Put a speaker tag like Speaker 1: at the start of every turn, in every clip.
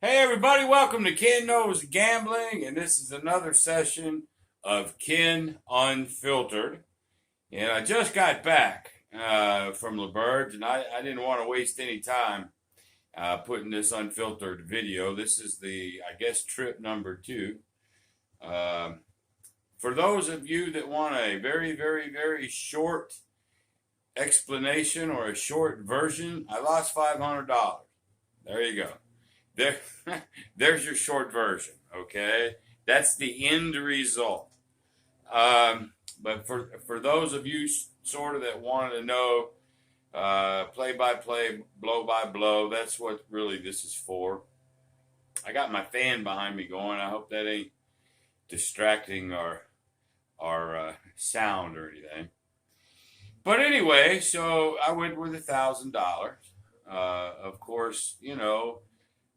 Speaker 1: Hey everybody, welcome to Ken Knows Gambling, and this is another session of Ken Unfiltered. And I just got back from LeBurge, and I didn't want to waste any time putting this unfiltered video. This is I guess, trip number 2. Um for those of you that want a very, very, very short explanation or a short version, I lost $500. There you go. There, there's your short version. Okay, that's the end result. But for those of you sort of that wanted to know play by play, blow by blow, that's what really this is for. I got my fan behind me going. I hope that ain't distracting our sound or anything. But anyway, so I went with $1,000. Of course,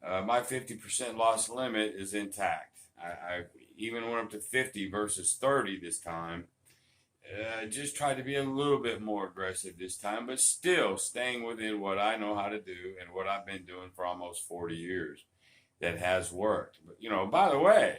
Speaker 1: my 50% loss limit is intact. I even went up to 50 versus 30 this time. Just tried to be a little bit more aggressive this time, but still staying within what I know how to do and what I've been doing for almost 40 years. That has worked. But, by the way,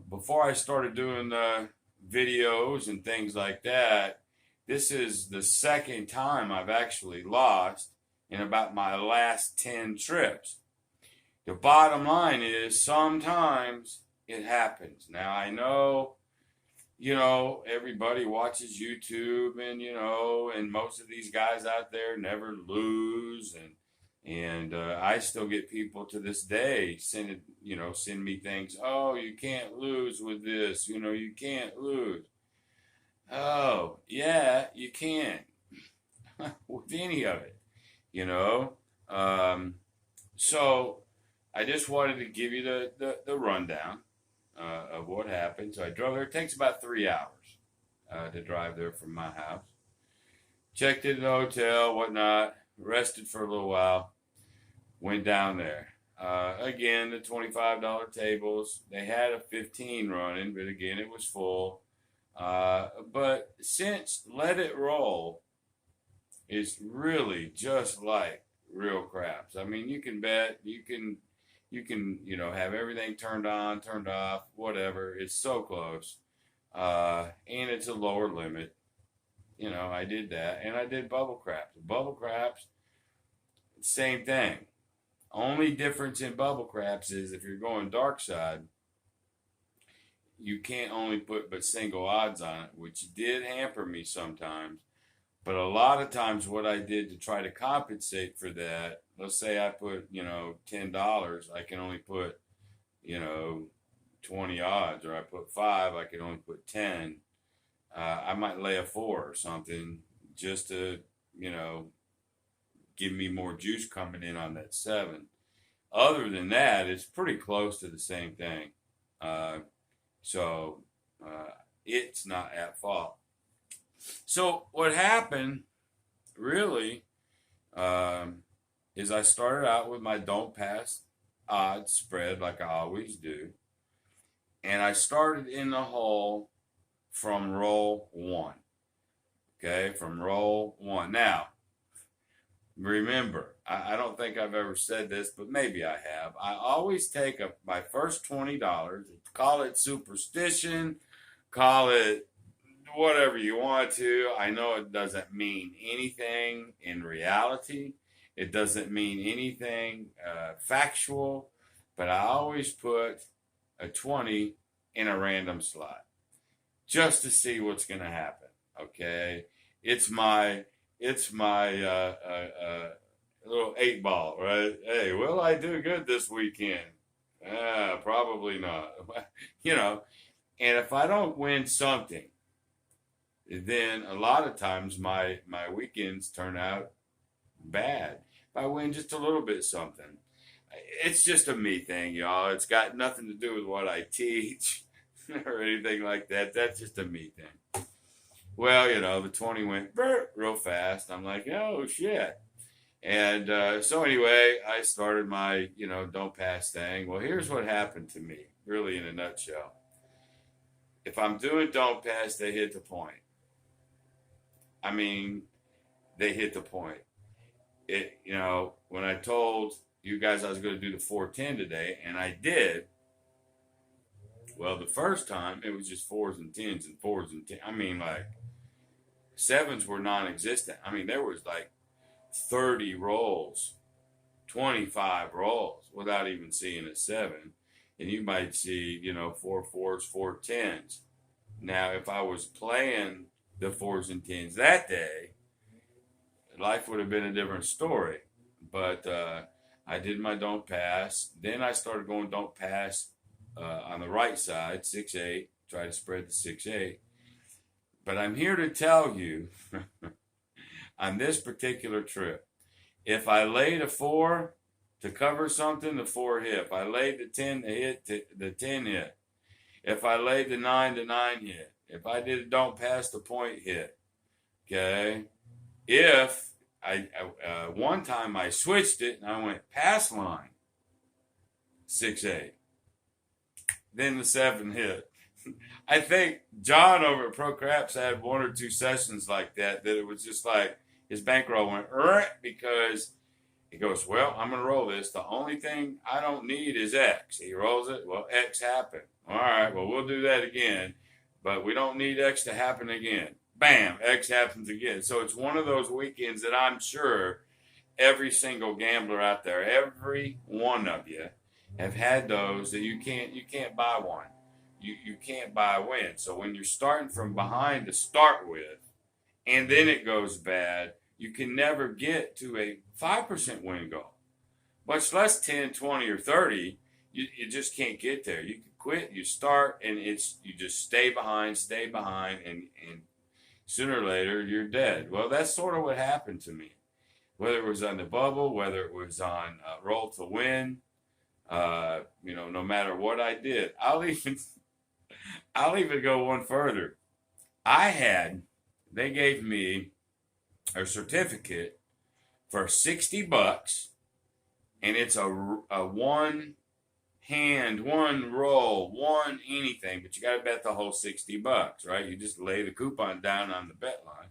Speaker 1: before I started doing videos and things like that, this is the second time I've actually lost in about my last 10 trips. The bottom line is sometimes it happens. Now I know, everybody watches YouTube and most of these guys out there never lose. And I still get people to this day send me things. Oh, you can't lose with this. You can't lose. Oh, yeah, you can with any of it. you know. So I just wanted to give you the rundown of what happened. So I drove there. It takes about 3 hours to drive there from my house. Checked into the hotel, whatnot, rested for a little while, went down there. Again, the $25 tables, they had a 15 running, but again, it was full. But since Let It Roll is really just like real craps. I mean, you can bet, you can, have everything turned on, turned off, whatever. It's so close. And it's a lower limit. I did that. And I did bubble craps. Bubble craps, same thing. Only difference in bubble craps is if you're going dark side, you can't only put but single odds on it, which did hamper me sometimes. But a lot of times what I did to try to compensate for that, let's say I put, $10, I can only put, 20 odds, or I put 5, I can only put 10. I might lay a 4 or something just to, give me more juice coming in on that 7. Other than that, it's pretty close to the same thing. So it's not at fault. So what happened really is I started out with my don't pass odds spread like I always do. And I started in the hole from roll 1. Okay, from roll 1. Now, remember, I don't think I've ever said this, but maybe I have. I always take my first $20, call it superstition, call it whatever you want to. I know it doesn't mean anything in reality. It doesn't mean anything factual, but I always put a 20 in a random slot just to see what's going to happen. Okay, it's my little 8-ball, right? Hey, will I do good this weekend? Probably not. And if I don't win something, then a lot of times my weekends turn out bad. If I win just a little bit something, it's just a me thing, y'all. It's got nothing to do with what I teach or anything like that. That's just a me thing. Well, the 20 went real fast. I'm like, oh, shit. And so anyway, I started my, don't pass thing. Well, here's what happened to me, really in a nutshell. If I'm doing don't pass, they hit the point. I mean, they hit the point. When I told, you guys I was going to do the 410 today, and I did. Well, the first time it was just 4s and 10s and 4s and 10. I mean, like 7s were non-existent. I mean, there was like 30 rolls, 25 rolls without even seeing a 7. And you might see, 4 4s, 4 10s. Now, if I was playing the 4s and 10s that day, life would have been a different story. But I did my don't pass. Then I started going don't pass on the right side, 6-8, try to spread the 6-8. But I'm here to tell you on this particular trip, if I laid a 4 to cover something, the 4 hit. If I laid the 10 to hit, the 10 hit. If I laid the 9, the 9 hit. If I did a don't pass, the point hit. Okay? If one time I switched it and I went pass line, 6-8. Then the 7 hit. I think John over at Pro Craps had 1 or 2 sessions like that it was just like his bankroll went because he goes, well, I'm going to roll this. The only thing I don't need is X. He rolls it. Well, X happened. All right, well, we'll do that again, but we don't need X to happen again. Bam, X happens again. So it's one of those weekends that I'm sure every single gambler out there, every one of you, have had those that you can't buy one. You can't buy a win. So when you're starting from behind to start with, and then it goes bad, you can never get to a 5% win goal. Much less 10, 20, or 30, you just can't get there. You can quit, you start, and you just stay behind, and sooner or later you're dead. Well, that's sort of what happened to me. Whether it was on the bubble, whether it was on roll to win, no matter what I did, I'll even go one further. They gave me a certificate for $60, and it's a one hand, one roll, one anything, but you got to bet the whole $60, right? You just lay the coupon down on the bet line.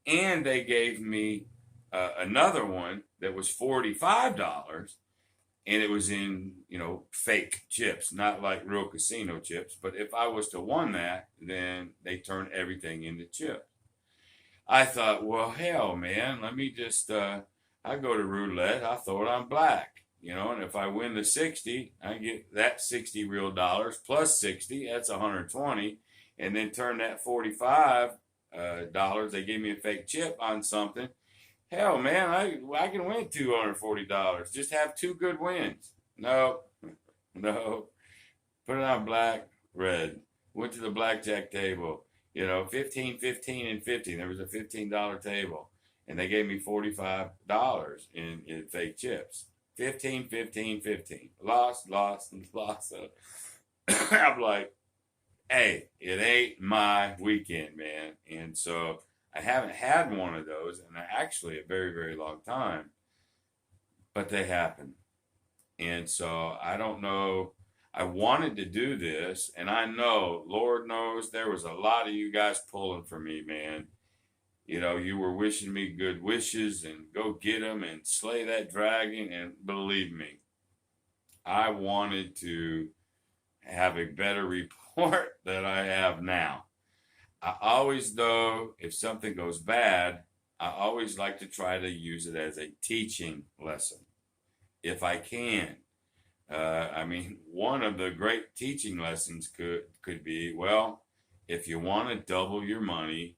Speaker 1: And they gave me another one that was $45, and it was in, fake chips, not like real casino chips. But if I was to win that, then they turn everything into chips. I thought, well, hell, man, let me just, I go to roulette, I throw it on black, and if I win the 60, I get that 60 real dollars plus 60, that's 120, and then turn that $45 they gave me a fake chip on something. Hell, man, I can win $240. Just have 2 good wins. No. Put it on black, red. Went to the blackjack table. 15, 15, and 50. There was a $15 table. And they gave me $45 in fake chips. 15, 15, 15. Lost. I'm like, hey, it ain't my weekend, man. And so I haven't had one of those in actually a very, very long time. But they happen. And so I don't know. I wanted to do this, and I know, Lord knows, there was a lot of you guys pulling for me, man. You were wishing me good wishes and go get them and slay that dragon. And believe me, I wanted to have a better report than I have now. I always, though, if something goes bad, I always like to try to use it as a teaching lesson, if I can. One of the great teaching lessons could be, well, if you want to double your money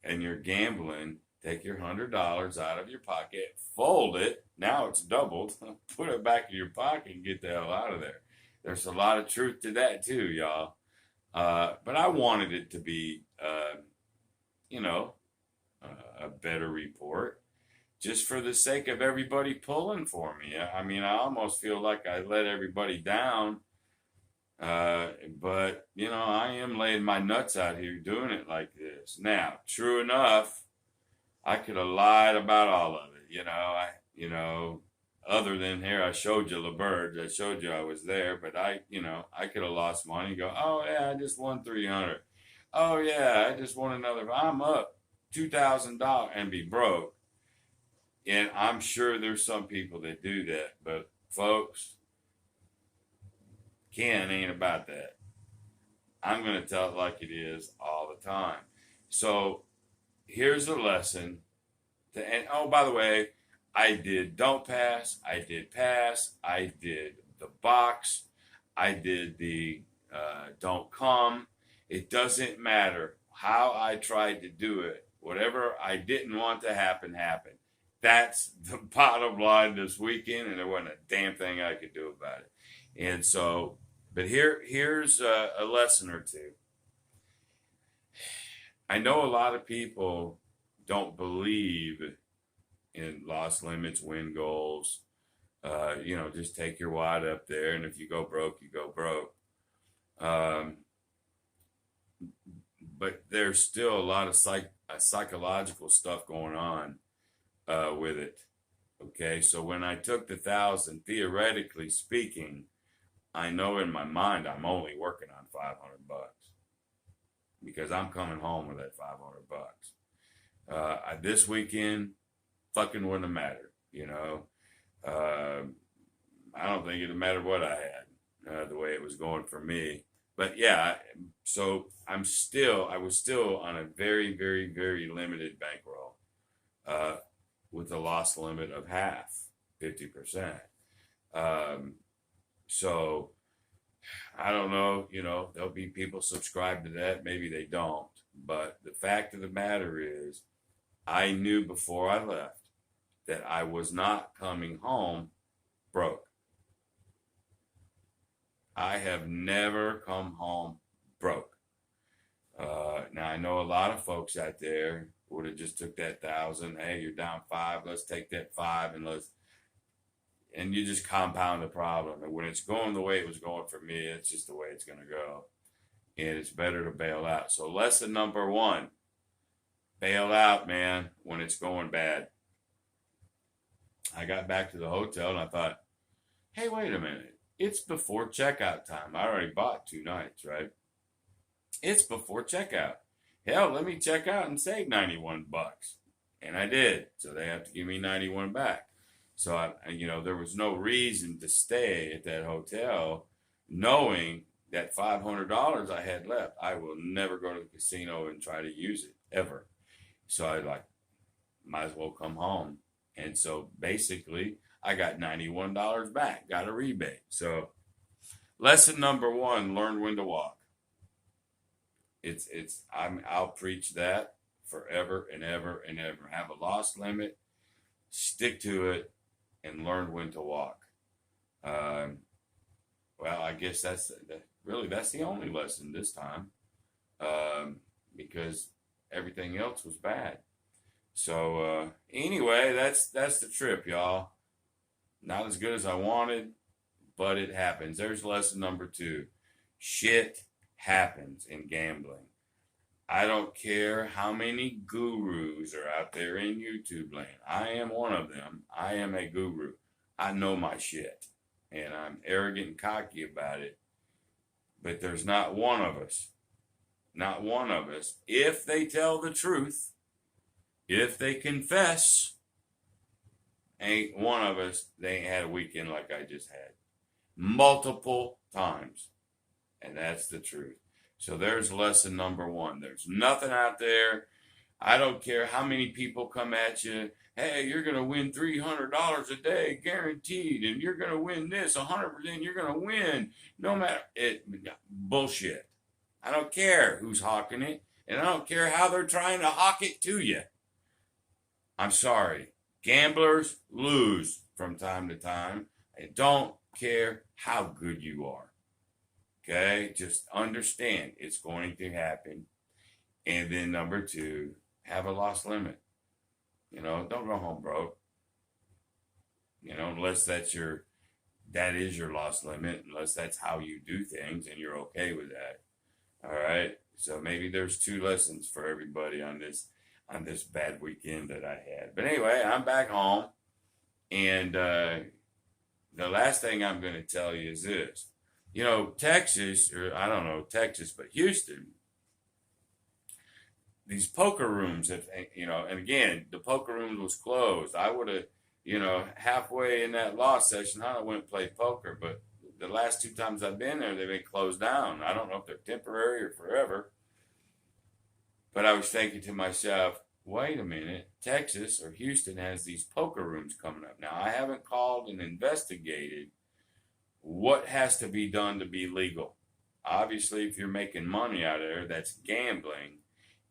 Speaker 1: and you're gambling, take your $100 out of your pocket, fold it, now it's doubled, put it back in your pocket and get the hell out of there. There's a lot of truth to that too, y'all. But I wanted it to be, a better report, just for the sake of everybody pulling for me. I almost feel like I let everybody down. But, I am laying my nuts out here doing it like this. Now, true enough, I could have lied about all of it. Other than here, I showed you LeBird. I showed you I was there, but I could have lost money and go, oh yeah, I just won 300. Oh yeah, I just won another. I'm up $2,000 and be broke. And I'm sure there's some people that do that, but folks, Ken ain't about that. I'm going to tell it like it is all the time. So here's the lesson. And oh, by the way, I did don't pass. I did pass. I did the box. I did the don't come. It doesn't matter how I tried to do it. Whatever I didn't want to happen, happened. That's the bottom line this weekend, and there wasn't a damn thing I could do about it. And so, but here's a lesson or two. I know a lot of people don't believe in loss limits, win goals. Just take your wad up there, and if you go broke, you go broke. But there's still a lot of psychological stuff going on with it. Okay, so when I took the 1,000, theoretically speaking, I know in my mind I'm only working on $500 because I'm coming home with that $500. This weekend, fucking wouldn't have mattered, I don't think it'd matter what I had, the way it was going for me. But yeah, so I was still on a very, very, very limited bankroll, with a loss limit of half, 50%. So I don't know, there'll be people subscribe to that. Maybe they don't. But the fact of the matter is, I knew before I left that I was not coming home broke. I have never come home broke. Now I know a lot of folks out there would have just took that 1,000. Hey, you're down 5. Let's take that 5 and you just compound the problem. And when it's going the way it was going for me, it's just the way it's going to go. And it's better to bail out. So lesson number 1, bail out, man, when it's going bad. I got back to the hotel and I thought, hey, wait a minute. It's before checkout time. I already bought 2 nights, right? It's before checkout. Hell, let me check out and save $91. And I did. So they have to give me 91 back. So, there was no reason to stay at that hotel knowing that $500 I had left. I will never go to the casino and try to use it, ever. So I might as well come home. And so basically, I got $91 back, got a rebate. So lesson number 1, learn when to walk. I'll preach that forever and ever and ever. Have a loss limit, stick to it, and learn when to walk. Well, I guess that's the only lesson this time, because everything else was bad. So anyway, that's the trip, y'all. Not as good as I wanted, but it happens. There's lesson number 2. Shit happens in gambling. I don't care how many gurus are out there in YouTube land. I am one of them. I am a guru. I know my shit. And I'm arrogant and cocky about it. But there's not one of us, if they tell the truth, if they confess, ain't one of us, they ain't had a weekend like I just had. Multiple times. And that's the truth. So there's lesson number 1. There's nothing out there. I don't care how many people come at you. Hey, you're going to win $300 a day, guaranteed. And you're going to win this 100%. You're going to win. No matter it. Bullshit. I don't care who's hawking it. And I don't care how they're trying to hawk it to you. I'm sorry. Gamblers lose from time to time. I don't care how good you are. Okay? Just understand it's going to happen. And then number 2, have a loss limit. Don't go home broke. Unless that is your loss limit, unless that's how you do things and you're okay with that. All right? So maybe there's 2 lessons for everybody on this bad weekend that I had. But anyway, I'm back home. And the last thing I'm going to tell you is this. Texas, or I don't know Texas, but Houston, these poker rooms, if you know, and again, the poker room was closed. I would have, you know, halfway in that law session, I went and played poker, but the last 2 times I've been there, they've been closed down. I don't know if they're temporary or forever. But I was thinking to myself, wait a minute, Texas or Houston has these poker rooms coming up. Now, I haven't called and investigated what has to be done to be legal. Obviously, if you're making money out of there, that's gambling.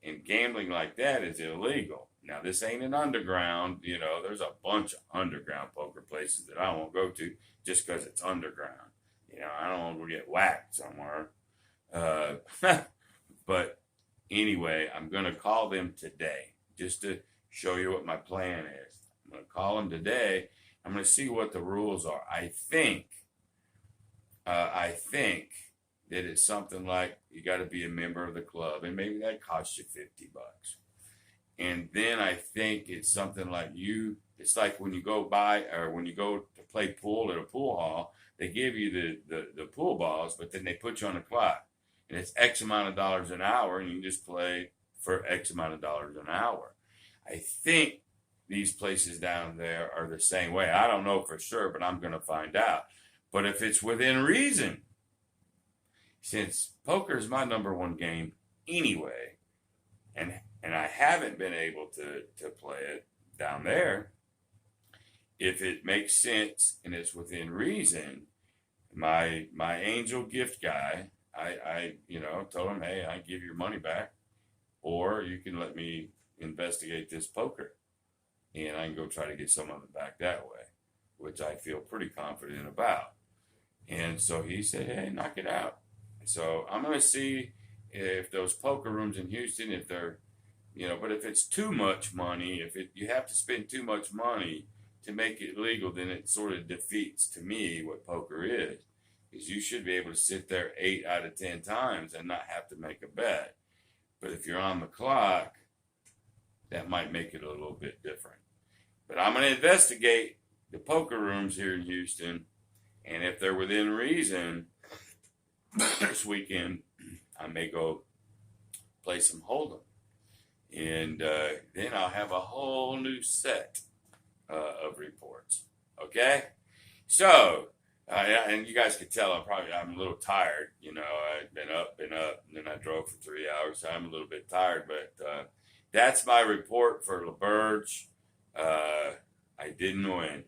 Speaker 1: And gambling like that is illegal. Now, this ain't an underground, you know, there's a bunch of underground poker places that I won't go to just because it's underground. You know, I don't want to get whacked somewhere. But anyway, I'm going to call them today just to show you what my plan is. I'm going to call them today. I'm going to see what the rules are. I think that it's something like you got to be a member of the club, and maybe that costs you $50. And then I think it's something like it's like when you go when you go to play pool at a pool hall, they give you the pool balls, but then they put you on the clock. And it's X amount of dollars an hour, and you can just play for X amount of dollars an hour. I think these places down there are the same way. I don't know for sure, but I'm going to find out. But if it's within reason, since poker is my number one game anyway, and I haven't been able to play it down there, if it makes sense and it's within reason, my angel gift guy, I told him, hey, I give your money back, or you can let me investigate this poker, and I can go try to get some of it back that way, which I feel pretty confident about. And so he said, hey, knock it out. So I'm going to see if those poker rooms in Houston, if they're, but if it's too much money, you have to spend too much money to make it legal, then it sort of defeats to me what poker is. Because you should be able to sit there 8 out of 10 times and not have to make a bet. But if you're on the clock, that might make it a little bit different. But I'm going to investigate the poker rooms here in Houston, and if they're within reason, this weekend I may go play some Hold'em, and then I'll have a whole new set of reports. Okay, so. And you guys can tell I'm a little tired. I've been up, and then I drove for 3 hours, so I'm a little bit tired. But that's my report for LaBerge. I didn't win,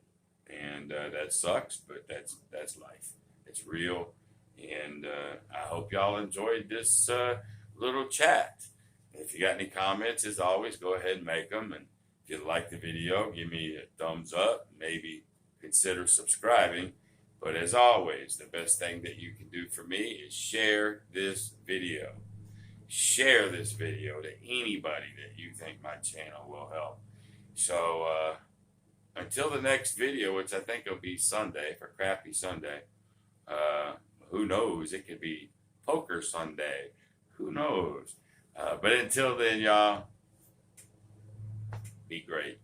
Speaker 1: and that sucks, but that's life. It's real, and I hope y'all enjoyed this little chat. If you got any comments, as always, go ahead and make them. And if you like the video, give me a thumbs up. Maybe consider subscribing. But as always, the best thing that you can do for me is share this video. Share this video to anybody that you think my channel will help. So until the next video, which I think will be Sunday, for Crappy Sunday, who knows? It could be Poker Sunday. Who knows? But until then, y'all, be great.